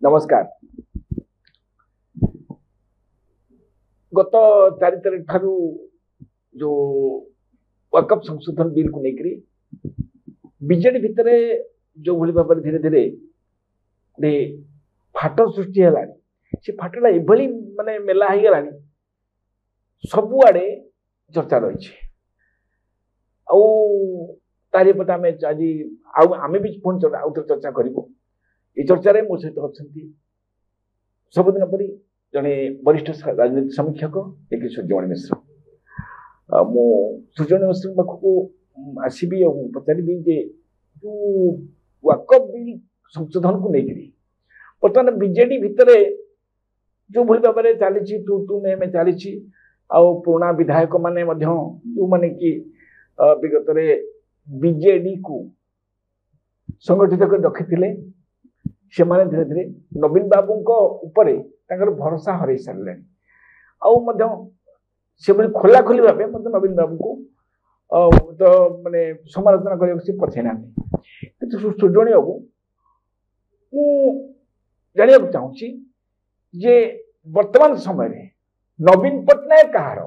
नमस्कार। गत 4 तारीख ठारू जो वकफ संशोधन बिल को लेकर बीजेडी भितर जो भली भाव धीरे धीरे फाट सृष्टि है से फाटा ये माने मेला हो गला सबुआड़े चर्चा रही तारी पटे आम आज आम भी पुणी आउ थे चर्चा करूँ ये चर्चा मो सहित अच्छा सबुदिन परी जड़े वरिष्ठ राजनीति समीक्षक एक सूर्यमणि मिश्र मु सूर्यमणि मिश्र पाखक आसबि और पचारि जे जो वकफ बिल संशोधन को लेकर बर्तमान बीजेडी भितर जो भली भाव में चली तू में चली पुराना विधायक माने जो माने कि विगत बीजेडी को संगठित कर रखी से माने धीरे धीरे नवीन बाबू ऊपर भरोसा हर सारे से खोला खोली भाव नवीन बाबू को तो माने समालोचना करने पछे ना कि सूर्यमणि बाबू जाना चाहूँगी जे वर्तमान समय नवीन पट्टनायक कहार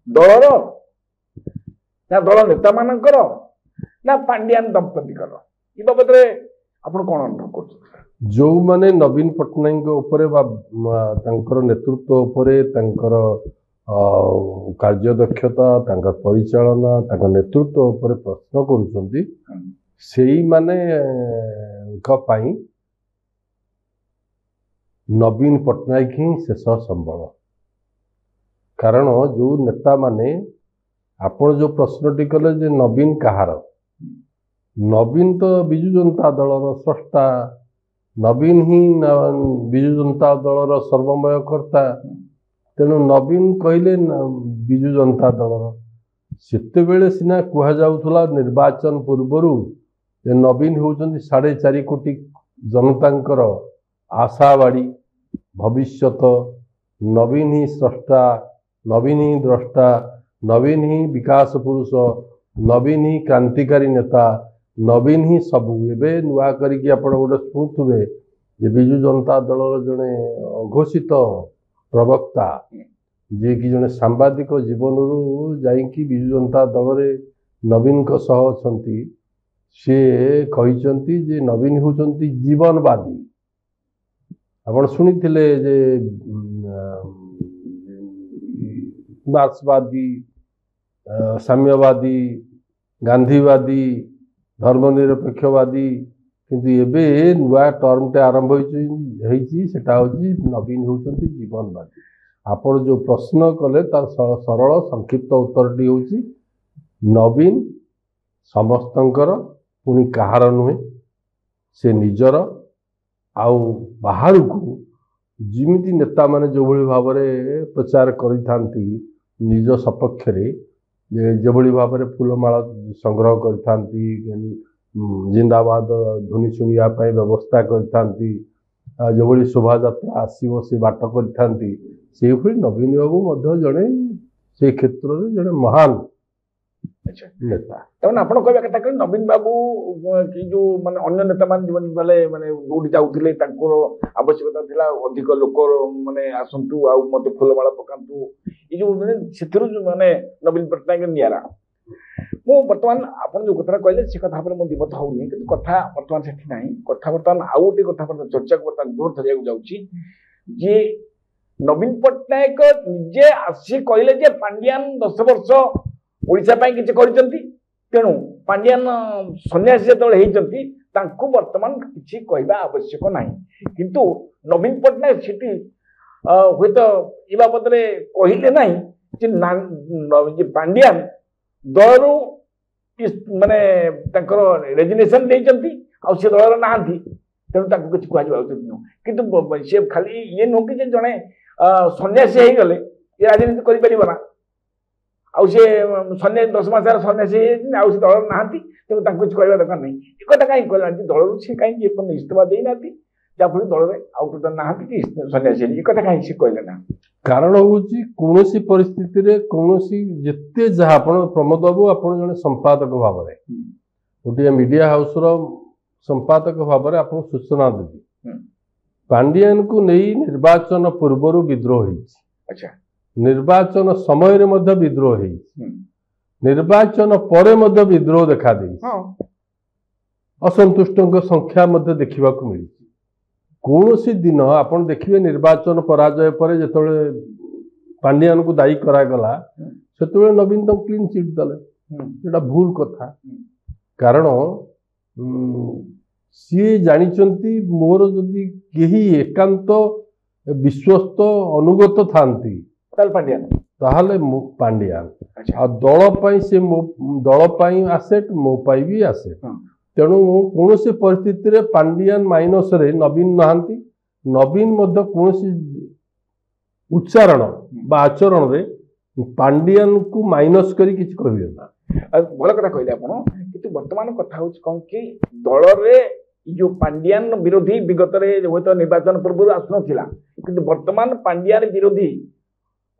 दलर ना दल नेता मानकर ना पांड्यान दंपति ये बाबद आपण कौन अनुभव कर जो माने नवीन पट्टनायक उपरे तांकर नेतृत्व उपरे तांकर कार्यदक्षता तांकर परिचालना तांकर नेतृत्व उपरे प्रश्न करूछंती सेही माने पाई नवीन पट्टनायक ही शेष संबल कारण जो नेता माने आपण जो प्रश्नटी कले जे नवीन कहार नवीन तो विजु जनता दलर स्रष्टा नवीन ही विजु जनता दलर सर्वमय कर्ता तेणु नवीन कहले विजु जनता दलर सेते बेले सिना कुहा जाउथला निर्वाचन पूर्वरु जे नवीन होउचंदी 4.5 कोटी जनतांकर आशावाड़ी भविष्यत नवीन ही स्रष्टा नवीन ही द्रष्टा नवीन ही विकास पुरुष नवीन ही क्रांतिकारी नेता नवीन ही सबू ए नुआ करके आपण गोटे शुणुवे जे विजु जनता दलर जड़े अघोषित प्रवक्ता जे कि जड़े सांबादिक जीवन जाइकी विजु जनता दल रे नवीन सह अछंती से कहिसंती जे नवीन होचंती जीवनवादी आपण सुनिथिले जे मार्क्सवादी साम्यवादी गांधीवादी धर्मनिरपेक्षवादी किंतु एबे नुआ टर्म टे आरंभ होइछि सेटा होछि नवीन होचंती जीवनवादी आपण जो प्रश्न कले तार सरल संक्षिप्त उत्तरटी होछि नवीन समस्तंकर पुनी कहार नुहे से निजर आउ बाहर को जिमिति नेता माने जो भली भाव में प्रचार करिथांती निज सपक्ष रे जो भली भाव में फूलमाला संग्रह करिथांती जिंदाबाद ध्वनि शुणिया व्यवस्था करिथांती जो भली शोभा यात्रा आसीबो से बाट करिथांती से भली नवीन बाबू मध्य जड़े से क्षेत्र रे जड़े महान अच्छा नेता तब आपण कहबा कथा कि नवीन बाबू कि जो माने अन्य नेता मान जीवन वाले माने दौड़ी जाउथिले तांको आवश्यकता थिला अधिक लोक माने आसंतु आ मते फूलमाला पकांतु ये जो माने सेथिरु माने नवीन पट्टनायक नियारा मो वर्तमान आपण जो कथा कहले से कथा पर मो दिबत होउनी कि कथा वर्तमान सेठी नाही कथा वर्तमान आउटी कथा पर चर्चा को वर्तमान जोर धरिया जाउची जे नवीन पट्टनायक निजे आसी कहले जे पांड्यान 10 वर्ष ओडिशा पाई किछि करिसंती तेणु पांड्यान सन्यासी जो वर्तमान किसी कहवा आवश्यक ना किंतु नवीन पट्टनायक सीटी हूँ तो ये बाबद कहले ना पांड्यान दल माने रेजिग्नेशन देती सी दलर ना तेणु किसी कह उचित नुह कि सी खाली ये नुह कि जड़े सन्यासी हो गले ये राजनीति करना आउ सी सन्यासी 10 मास सन्यासी आउ से दल ना तेणु किसी कहवा दरकार नहीं एक कथा कहीं कहला दल से कहीं इस्तीफा देना जहाँफल दल में आउट ना कि सन्यासी एक कथा कहीं सी कहले ना कारण हूँ कौन परिस्थिति रे कौन जिते जहाँ प्रमोद बाबू आप जड़े संपादक भाव में गोटे मीडिया हाउस रो संपादक भाव में आप सूचना देवी पांडियान को नहीं निर्वाचन पूर्व विद्रोह होइछि। अच्छा निर्वाचन समय रे मध्य विद्रोह होइछि। निर्वाचन परे मध्य विद्रोह देखा देइछि। हाँ असंतुष्टों संख्या मध्य देखा मिली। कौन सी दिन आपन देखिए निर्वाचन पराजय पर जिते पांडियान को दायी करागला से नवीन तो क्लीन चिट देले भूल कथा। कारण सी जानी मोर जदि कहीं एकांत विश्वस्त अनुगत थांती पांडियान ताहले पांडियान अच्छा दल से दल आसेट मो भी आसेट तेणु कौन सी परिस्थिति पांडियान माइनस रे नवीन नहांती नवीन कौन उच्चारण बा आचरण रे पांडियान को माइनस करी किछ कहियो ना भल कथा कहले आपण किंतु वर्तमान कथा होच कोन कि दल रे जो पांडियान विरोधी विगत रे होतो निर्वाचन पूर्व आसनथिला किंतु वर्तमान पांडियान विरोधी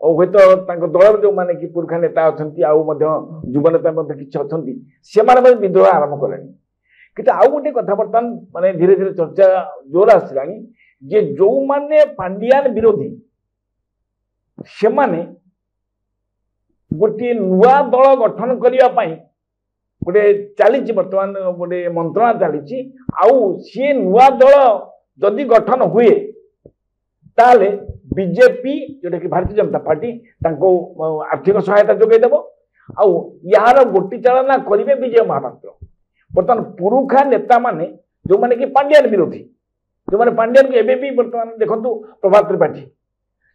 होतो तांको दल जो माने कि पुरखा नेता अछंती आउ मध्य युवा नेता मध्य किछ अछंती से माने विद्रोह आरंभ करलेनी किंतु आउ गोटे कथा बर्तमान माने धीरे धीरे चर्चा जोर आसलानी जे जो माने पांडियान विरोधी से माने गोटे नुआ दल गठन करने गोटे चली बर्तमान गोटे मंत्रणा चली आउ सी नुआ दल जदि गठन हुए ताले बीजेपी जोटा कि भारतीय जनता पार्टी आर्थिक सहायता जोगेदेव आउ यार गोटी चालना करेंगे विजय महापात्र बर्तमान पुरुखा नेता माने जो माने कि पांडियान विरोधी जो माने पांडियान को एबे भी बर्तमान देखंतु प्रभात त्रिपाठी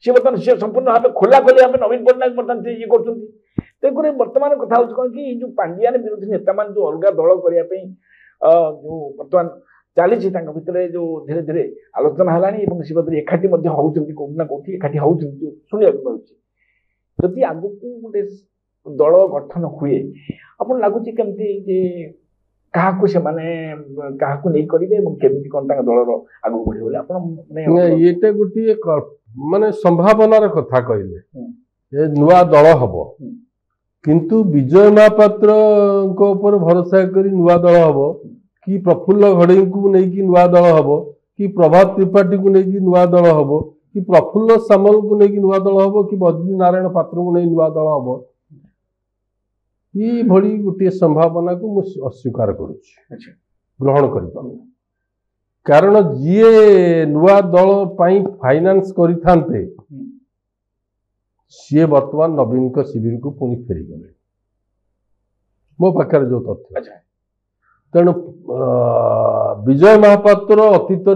सी बर्तमान सी संपूर्ण भाव खोला खोली भाव नवीन पट्टनायक बर्तमान ये कर बर्तमान कथा हूँ कौन कि जो पांडियान विरोधी नेता मान जो अलग दल करने जो बर्तमान चली भितर जो धीरे धीरे आलोचना है सी बदले एकाठी होती कौटना कौटी एकाठी होती शुणा मिलूँ जदि आगु गोटे दल गठन हुए आपन लगुच केमती क्या नहीं करेंगे केमी कौन दलर आगू बढ़े ये गोटे माने संभावनार कथा कहले नुआ दल हम किंतु विजय महापात्र ऊपर भरोसा करी नुआ दल हम कि प्रफुल्ल घड़ई को लेकिन नुआ दल हम कि प्रभात त्रिपाठी को लेकिन नुआ दल हम कि प्रफुल्ल सामल को लेकिन नुआ दल हम कि बद्री नारायण पात्र को नहीं नुआ दल हम ये भली गोटे संभावना को मुझे अस्वीकार करुच्ची ग्रहण कर कारण जी नुआ दल फाइनान्स करते सी बर्तमान नवीन को शिविर को पुणी फेरी गले मो पाखे जो तथ्य तेणु विजय महापात्र अतीत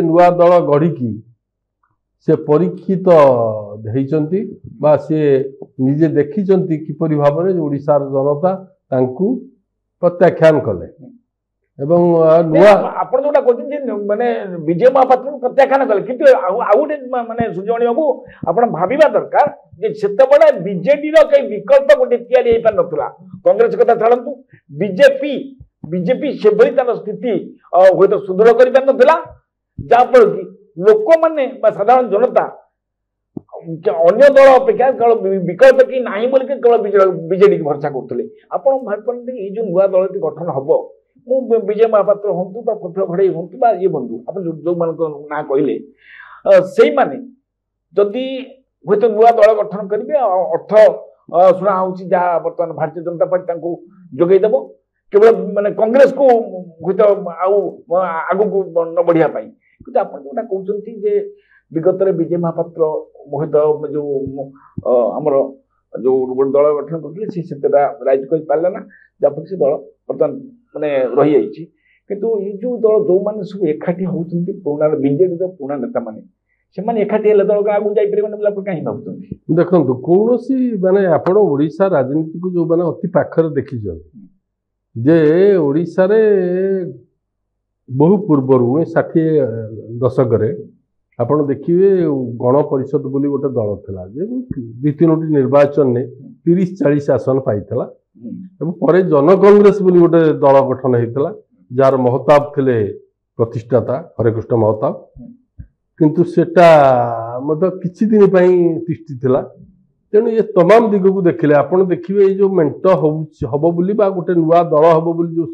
नुआ दल गढ़ी से परीक्षित होती सी निजे देखी किपरि भाव में ओडिशार जनता तांकू प्रत्याख्यान कले एवं नुआ आपण जोटा कहते माने विजय महापात्र प्रत्याख्यान कले किंतु आउ गोटे माने सुजमणि बाबू आपण भाबिबा दरकार जे सेते बडा बीजेडी रो कई विकल्प गोटे तयारी हेई पार नथला कांग्रेस कथा छाड़ंतु बीजेपी से भली तार स्थिति होय सुदृढ़ करि पार नथला जाफल कि लोक माने साधारण जनता अन्य दल अपेक्षा केवल विकल्प कि नहीं बोल केवल बीजेडी की भरोसा करते आपड़ भाई ये जो नुआ दल गठन हम मु विजय महापात्र हूँ प्रफुल्ल घड़ई हूँ ये बंधु आप जो मान ना कहले से माने जदि हूँ तो नुआ दल गठन करेंगे अर्थ शुणा हो बर्तमान भारतीय जनता पार्टी जोगेदेव केवल माने कांग्रेस को हूँ तो आगू को न बढ़िया कि आप कहते विगत विजय महापात्र मोहित जो आमर जो दल गठन करते राइज कर पारे ना जहाँफल से दल बर्तमान माने रही जाइए किंतु ये जो दल जो मैंने सब एकाठी होती पुराना बीजेडी पुराना नेता मैंने से एकाठी हेल्ले दल आगू जापर कहीं भावुं देखो कौन सी माने आपण ओडिशा राजनीति को जो मैंने अति पाखर देखी जे ओडिशा रे बहु पूर्व 60 दशक आपण देखिए गण परिषद बोली गोटे दल था दु तीनोटी निर्वाचन ने 30-40 आसन पाइला पर जन कांग्रेस बोली गोटे दल गठन होता जार महताब थे प्रतिष्ठाता हरेकृष्ण महताब किंतु सेटा किछि दिन तिष्ठी थिला तेणु ये तमाम दिग को देखिले आपण देखिए ये जो मेंट हम बोली गोटे नुआ दल हम बोली जो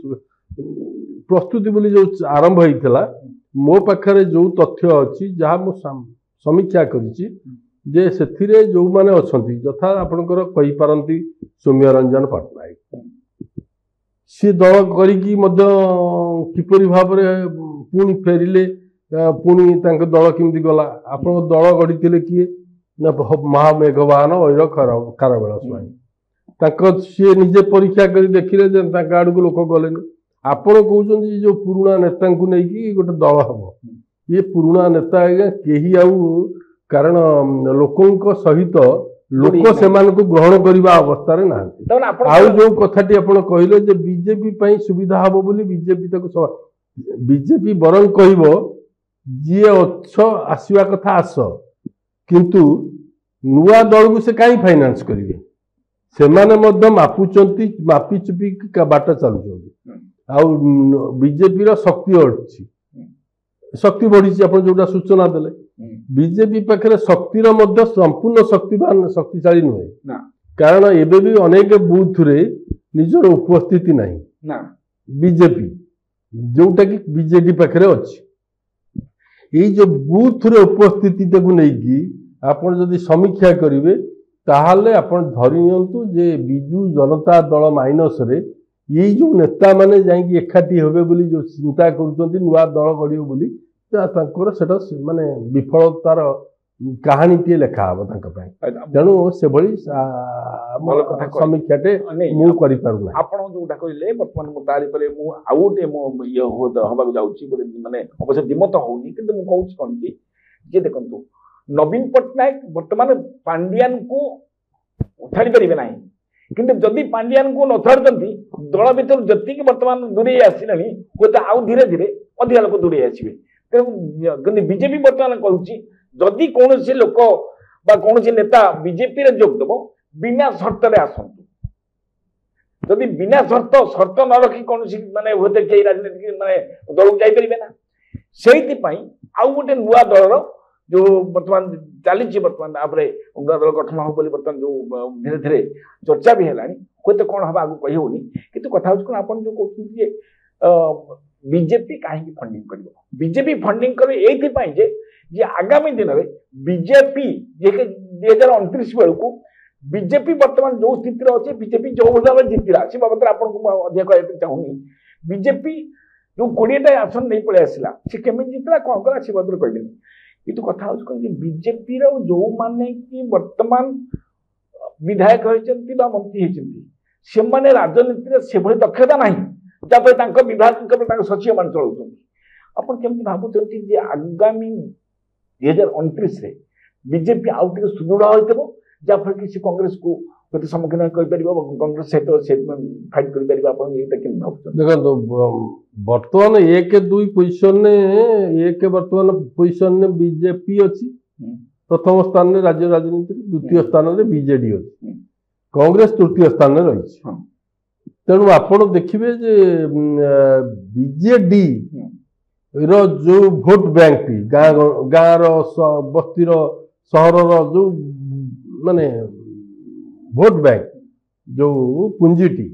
प्रस्तुति बोली जो आरंभ होता मो पाखरे जो तथ्य अच्छी जहाँ मु समीक्षा करिछि जे सेथिरे जो माने अछंती यथा आपनकर कहि पारंती सौम्य रंजन पटनायक सी दल करिकी मध्य किपरि भाबरे पुणी फेरिले पुणी तांक दल किमती गला आपण दल गढ़ी किए ना महामेघवान वैर खारबेल स्वाई तांक सी निजे परीक्षा कर देखिले जे तांक आड़क लोक गले आपण कहउछन जो पुराना नेता को नहीं गोटे दल हम ये पुराना नेता आज्ञा केही आउ कारण लोकों सहित लोक से ग्रहण करने अवस्था ना जो कथाटी आपण कहले जे बीजेपी पई सुविधा हबो बोली बीजेपी ताको बीजेपी बरं कहबो जी अच्छ आसवा कथा आस किंतु नुआ दल को से कहीं फाइनान्स करेंगे से मापुचंती मापी चुपी बाट चलुं बीजेपी शक्ति अच्छी शक्ति बढ़ी आप जो सूचना देले बीजेपी पाखे शक्तिर संपूर्ण शक्तिवान शक्तिशाली नुहे कारण एबे भी अनेक बूथ रे निजर उपस्थिति नहीं बीजेपी जोटा कि बीजेडी पाखे अच्छी ये जो बूथ रे उपस्थिति नहीं आपण जदि समीक्षा करेंगे ताहले आपण धरि नियंतु जे बिजू जनता दल माइनस रे ये जो नेता माने जाइए एकाठी होबे बोली जो चिंता करुचंती नुआ दल गढ़ियो बोली तांकर सेटा माने विफलतार कहानी टी लेखा हबो तांक पय तेणु से भली समीक्षाटे मु करि पारु ना आपण जोटा कहले वर्तमान मु तारि परे मु आउटे मो ये होबाक जाउची माने अवश्य दिमत होनी किंतु मु कहउची कोन कि जे देखंतु नवीन पटनायक वर्तमान पांड्यान को उठाड़ी पारे ना किंतु जदि पांड्यान को नथाड़ती दल भर जी बर्तमान दूरे आसिले हूँ आउ धीरे धीरे अधिक लोक दूरे आसवे तेणु बीजेपी बर्तमान कहूँ जदि कौन लोक कौन नेता बीजेपी रे जोग देव बिना सर्त आसतु जदि बिना शर्त न रखी कौन माने होते कई राजनीतिक माने दल को जापर ना से आउ गोटे नुआ दलर जो बर्तमान चली बर्तमान नुआ दल गठन हो बर्तमान जो धीरे धीरे चर्चा भी है हूँ कौन हम आगे कही होनी कि कथा कौन आप जो कहते बीजेपी कहीं फंडिंग कर बीजेपी फंडिंग कर ये आगामी दिन में बीजेपी 2029 बेलू बीजेपी बर्तमान जो स्थिति अच्छे बीजेपी जो भाव जीतला से बाबद आपको अधिक कहते चाहूनी बीजेपी जो 20टा आसन नहीं पलि आसला सी केमी जीतला कौन कला से बाबद कहली किंतु कथा बीजेपी जो माने कि वर्तमान विधायक होती मंत्री होती से माने राजनीति से भली दक्षता ना जहाँ विभाग सचिव मान चलाउं आप भावुं आगामी 2029 बीजेपी आउ टे सुदृढ़ हो जहाँफल कि कांग्रेस को सम्मुखीन कांग्रेस सहित फाइट कर देखो बर्तमान 1-2 पोजिशन एक बर्तमान पोजिशन बीजेपी अच्छी प्रथम स्थान में राज्य राजनीति द्वितीय स्थान में बीजेडी अच्छी कांग्रेस तृतीय स्थान में रही तेणु आपण देखिए जे बीजेडी रो जो भोट बैंक टी गाँव बस्तीर सहर जो माने भोट बैंक जो पुंजीटी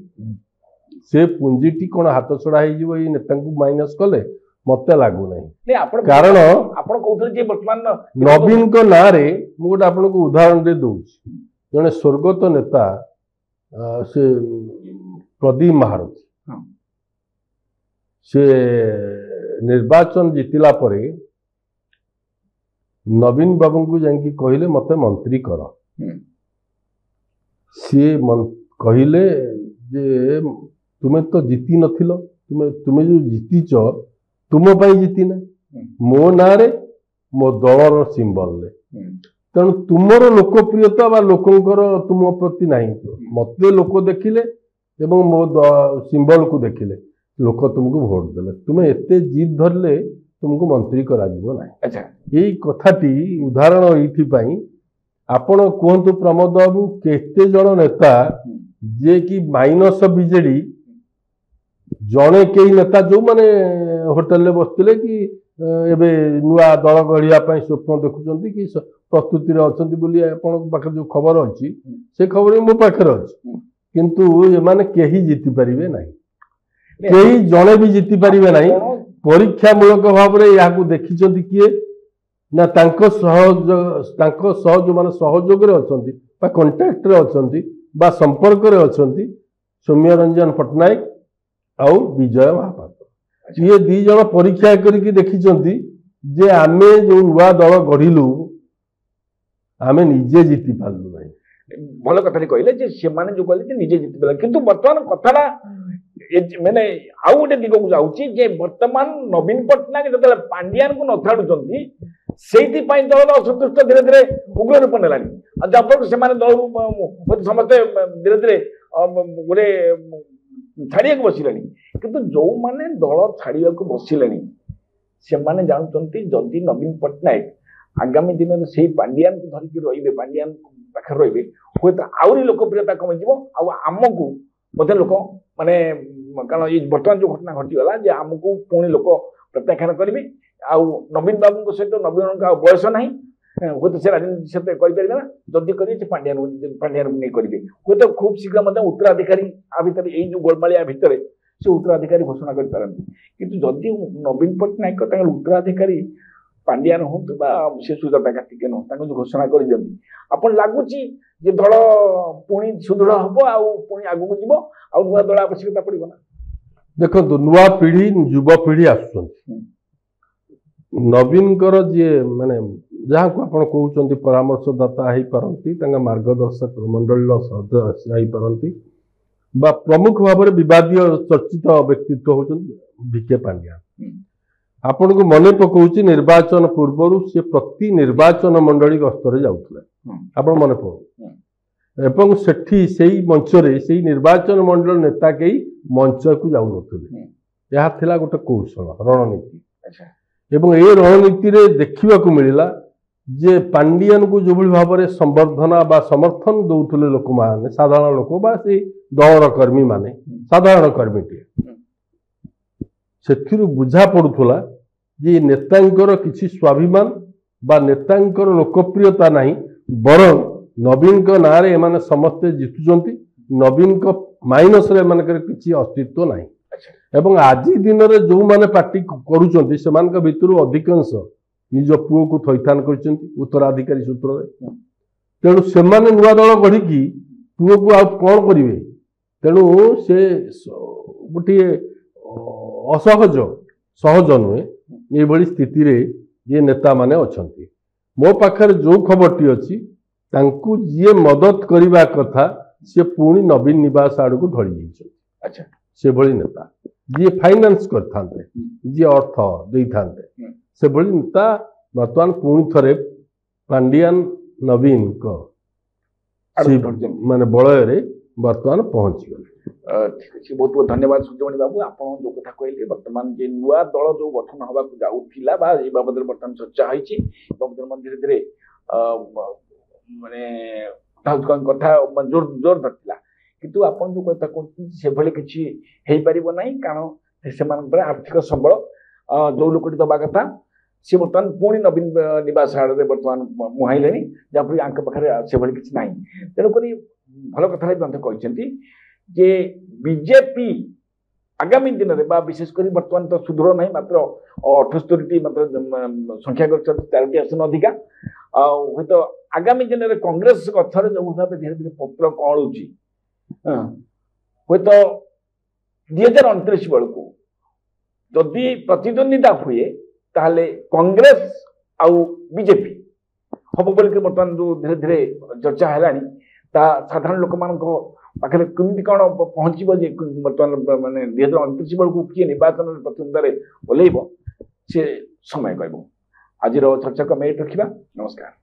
से पुंजीटी कौन हाथ छड़ा हो नेता माइनस कले मत लगू ना कारण बर्तमान नवीन को ना रे मु गोटे आपन को उदाहरण दे दूची जने स्वर्गत नेता से प्रदीप महारथी से निर्वाचन जीतिला परे नवीन बाबू को जाकि कहले मते मंत्री कर सी कहले जे तुम्हें तो जीति नथिलो तुम्हें जो जीतीच तुम जीति ना मो ना रे मो दलर सिंबल ले तेणु तुमर लोकप्रियता बा लोकंकर तुम प्रति नहीं मत लोक देखिले एवं मो सिंबल को देखिले लोक तुमको भोट देले तुम्हें एते जीत धरले तुमको मंत्री करा जीवो ना अच्छा यही कथाटी उदाहरण ये आपण कहतु प्रमोद बाबू केते जन नेता जे कि माइनस बीजेडी जड़े कई नेता जो माने होटेल बसते कि एबे नुआ दल गढ़िया स्वप्न देखुं कि प्रस्तुति पाखे जो खबर अच्छी से खबर मो पाखे अच्छी किंतु एमाने केही जीति पारिबे नहीं कई जड़े भी जीति पारिबे नहीं ପରୀକ୍ଷାମୂଳକ ଭାବରେ ଏହାକୁ ଦେଖିଛନ୍ତି କିଏ ନା ତାଙ୍କ ସହ ଯୋଉମାନେ ସହଯୋଗରେ ଅଛନ୍ତି ବା କଣ୍ଟାକ୍ଟରେ ଅଛନ୍ତି ବା ସମ୍ପର୍କରେ ଅଛନ୍ତି ସୌମ୍ୟ ରଞ୍ଜନ ପଟ୍ଟନାୟକ ଆଉ ବିଜୟ ମହାପାତ୍ର ଇଏ ଦି ଜଣ ପରୀକ୍ଷା କରିକି ଦେଖିଛନ୍ତି ଯେ ଆମେ ଯୋଉ ନୂଆ ଦଳ ଗଢିଲୁ ଆମେ ନିଜେ ଜିତି ପାରିଲୁ ନାହିଁ। ଭଲ କଥାଟି କହିଲେ ଯେ ସେମାନେ ଯୋଉ କହିଲେ ଯେ ନିଜେ ଜିତି ପାରିଲେ କିନ୍ତୁ ବର୍ତ୍ତମାନ କଥାଟା ମାନେ ଆଉ ଗୋଟେ ଦିଗକୁ ଯାଉଛି ଯେ ବର୍ତ୍ତମାନ ନବୀନ ପଟ୍ଟନାୟକ ଯେତେବେଳେ ପାଣ୍ଡିଆନକୁ ନ ଛାଡୁଛନ୍ତି ସେଇଥିପାଇଁ ଦଳର ଅସନ୍ତୁଷ୍ଟ ଧୀରେ ଧୀରେ ଉଗ୍ର ରୂପ ନେଲାଣି ଆଉ ଯାହାଫଳରେ ସେମାନେ ଦଳରୁ ସମସ୍ତେ ଧୀରେ ଧୀରେ ଗୋଟେ ଛାଡିବାକୁ ବସିଲେଣି କିନ୍ତୁ ଯୋଉମାନେ ଦଳ ଛାଡିବାକୁ ବସିଲେଣି ସେମାନେ ଜାଣୁଛନ୍ତି ଯଦି ନବୀନ ପଟ୍ଟନାୟକ ଆଗାମୀ ଦିନରେ ସେଇ ପାଣ୍ଡିଆନକୁ ଧରିକି ରହିବେ ପାଣ୍ଡିଆନ ପାଖରେ ରହିବେ ହୁଏତ ଆହୁରି ଲୋକପ୍ରିୟତା କମିଯିବ ଆଉ ଆମକୁ ମଧ୍ୟ ଲୋକ ମାନେ କାରଣ ଏଇ ବର୍ତ୍ତମାନ ଯୋଉ ଘଟଣା ଘଟିଗଲା ଯେ ଆମକୁ ପୁଣି ଲୋକ ପ୍ରତ୍ୟାଖ୍ୟାନ କରିବେ ଆଉ ନବୀନ ବାବୁଙ୍କ ସହିତ ନବୀନଙ୍କ ଆଉ ବୟସ ନାହିଁ ହୁଏତ ସେ ରାଜନୀତି ସହିତ କରିପାରିବେ ନା ଯଦି କରିବେ ସେ ପାଣ୍ଡିଆନକୁ ନେଇ କରିବେ ହୁଏତ ଖୁବ ଶୀଘ୍ର ମଧ୍ୟ ଉତ୍ତରାଧିକାରୀ ଆ ଭିତରେ ଏଇ ଯୋଉ ଗୋଳମାଳିଆ ଭିତରେ ସେ ଉତ୍ତରାଧିକାରୀ ଘୋଷଣା କରିପାରନ୍ତି କିନ୍ତୁ ଯଦି ନବୀନ ପଟ୍ଟନାୟକ ତାଙ୍କର ଉତ୍ତରାଧିକାରୀ ପାଣ୍ଡିଆନ ହୁଅନ୍ତୁ ବା ସେ ସୁଜାତା କାର୍ତ୍ତିକେୟନ ହୁଅନ୍ତୁ ତାଙ୍କୁ ଯୋଉ ଘୋଷଣା କରିଦିଅନ୍ତି ଆପଣ ଲାଗୁଛି ଯେ ଦଳ ପୁଣି ସୁଦୃଢ ହବ ଆଉ ପୁଣି ଆଗକୁ ଯିବ ଆଉ ନୂଆ ଦଳ ଆବଶ୍ୟକତା ପଡିବ ନା। ଦେଖନ୍ତୁ ନୂଆ ପିଢି ଯୁବପିଢି ଆସୁଛନ୍ତି ନବୀନଙ୍କର ଯିଏ ମାନେ ଯାହାକୁ ଆପଣ କହୁଛନ୍ତି ପରାମର୍ଶଦାତା ହେଇପାରନ୍ତି ତାଙ୍କ ମାର୍ଗଦର୍ଶକ ମଣ୍ଡଳୀର ସଦସ୍ୟ ହେଇପାରନ୍ତି ବା ପ୍ରମୁଖ ଭାବରେ ବିବାଦୀୟ ଚର୍ଚ୍ଚିତ ବ୍ୟକ୍ତିତ୍ୱ ହଉଛନ୍ତି ଭିକେ ପାଣ୍ଡିଆନ। ଆପଣଙ୍କୁ ମନେ ପକାଉଛି ନିର୍ବାଚନ ପୂର୍ବରୁ ସେ ପ୍ରତି ନିର୍ବାଚନ ମଣ୍ଡଳୀ ଗସ୍ତରେ ଯାଉଥିଲେ ଆପଣ ମନେ ପକାଉ ଏବଂ ସେଠି ସେଇ ମଞ୍ଚରେ ସେଇ ନିର୍ବାଚନ ମଣ୍ଡଳ ନେତା କେହି ମଞ୍ଚକୁ ଯାଉନଥିଲେ ଏହା ଥିଲା ଗୋଟେ କୌଶଳ ରଣନୀତି ଏବଂ ଏ ରଣନୀତିରେ ଦେଖିବାକୁ ମିଳିଲା ଯେ ପାଣ୍ଡିଆନକୁ ଯୋଭଳି ଭାବରେ ସମ୍ବର୍ଦ୍ଧନା ବା ସମର୍ଥନ ଦଉଥିଲେ ଲୋକମାନେ ସାଧାରଣ ଲୋକ ବା ସେଇ ଦଳର କର୍ମୀ ମାନେ ସାଧାରଣ କର୍ମୀଟିଏ ସେଥିରୁ ବୁଝା ପଡୁଥିଲା ଯେ ନେତାଙ୍କର କିଛି ସ୍ୱାଭିମାନ ବା ନେତାଙ୍କର ଲୋକପ୍ରିୟତା ନାହିଁ ବରଂ ନବୀନଙ୍କ ନାଁରେ ଏମାନେ ସମସ୍ତେ ଜିତୁଛନ୍ତି ନବୀନଙ୍କ ମାଇନସରେ ଏମାନଙ୍କର କିଛି ଅସ୍ତିତ୍ୱ ନାହିଁ ଏବଂ ଆଜି ଦିନରେ ଯୋଉମାନେ ପାର୍ଟି କରୁଛନ୍ତି ସେମାନଙ୍କ ଭିତରୁ ଅଧିକାଂଶ ନିଜ ପୁଅକୁ ଥଇଥାନ କରିଛନ୍ତି ଉତ୍ତରାଧିକାରୀ ସୂତ୍ରରେ ତେଣୁ ସେମାନେ ନୂଆ ଦଳ ଗଢିକି ପୁଅକୁ ଆଉ କଣ କରିବେ ତେଣୁ ସେ ଗୋଟିଏ ସହଜ ନୁହେଁ ଏଇଭଳି ସ୍ଥିତିରେ ଯିଏ ନେତାମାନେ ଅଛନ୍ତି ମୋ ପାଖରେ ଯୋଉ ଖବରଟି ଅଛି ତାଙ୍କୁ ଯିଏ ମଦତ କରିବା କଥା ସେ ପୁଣି ନବୀନ ନିବାସ ଆଡକୁ ଢଳି ଯାଇଛନ୍ତି ସେଭଳି ନେତା ଯିଏ ଫାଇନାନ୍ସ କରିଥାନ୍ତେ ଯିଏ ଅର୍ଥ ଦେଇଥାନ୍ତେ ସେଭଳି ନେତା ବର୍ତ୍ତମାନ ପୁଣି ଥରେ ପାଣ୍ଡିଆନ ନବୀନଙ୍କ ମାନେ ବଳୟରେ ବର୍ତ୍ତମାନ ପହଞ୍ଚିଗଲେ। ଠିକ ଅଛି ବହୁତ ବହୁତ ଧନ୍ୟବାଦ ସୂର୍ଯ୍ୟମଣି ବାବୁ ଆପଣ ଯୋଉ କଥା କହିଲେ ବର୍ତ୍ତମାନ ଯେ ନୂଆ ଦଳ ଯୋଉ ଗଠନ ହବାକୁ ଯାଉଥିଲା ବା ଏ ବାବଦରେ ବର୍ତ୍ତମାନ ଚର୍ଚ୍ଚା ହେଇଛି ବାବଦରେ ଧୀରେ ଧୀରେ ମାନେ କଥା ଜୋର ଧରିଥିଲା କିନ୍ତୁ ଆପଣ ଯୋଉ କଥା କହୁଛନ୍ତି ସେଭଳି କିଛି ହେଇପାରିବ ନାହିଁ କାରଣ ସେମାନଙ୍କ ଉପରେ ଆର୍ଥିକ ସମ୍ବଳ ଯୋଉ ଲୋକଟି ଦବା କଥା ସେ ବର୍ତ୍ତମାନ ପୁଣି ନବୀନ ନିବାସ ଆଡ଼ରେ ବର୍ତ୍ତମାନ ମୁହାଁଇଲେଣି ଯାହାଫଳରେ ଆଙ୍କ ପାଖରେ ସେଭଳି କିଛି ନାହିଁ ତେଣୁକରି ଭଲ କଥା ମଧ୍ୟ କହିଛନ୍ତି ଯେ ବିଜେପି ଆଗାମୀ ଦିନରେ ବା ବିଶେଷ କରି ବର୍ତ୍ତମାନ ତ ସୁଦୃଢ଼ ନାହିଁ ମାତ୍ର 78ଟି ମାତ୍ର ସଂଖ୍ୟା କରିଛନ୍ତି 4ଟି ଆସନ ଅଧିକା ଆଉ ହୁଏତ ଆଗାମୀ ଦିନରେ କଂଗ୍ରେସ ଗଛରେ ଯୋଉ ଭାବେ ଧୀରେ ଧୀରେ ପତ୍ର କଅଁଳୁଛି ହୁଏତ 2029 ବେଳକୁ ଯଦି ପ୍ରତିଦ୍ୱନ୍ଦିତା ହୁଏ ତାହେଲେ କଂଗ୍ରେସ ଆଉ ବିଜେପି ହବ ବୋଲିକି ବର୍ତ୍ତମାନ ଯୋଉ ଧୀରେ ଧୀରେ ଚର୍ଚ୍ଚା ହେଲାଣି ତା ସାଧାରଣ ଲୋକମାନଙ୍କ ପାଖରେ କେମିତି କଣ ପହଞ୍ଚିବ ଯେ ବର୍ତ୍ତମାନ ମାନେ 2029 ବେଳକୁ କିଏ ନିର୍ବାଚନରେ ପ୍ରତିଦ୍ୱନ୍ଦିତାରେ ଓହ୍ଲେଇବ ସେ ସମୟ କହିବ। ଆଜିର ଚର୍ଚ୍ଚାକୁ ଆମେ ଏଇଠି ରଖିବା। ନମସ୍କାର।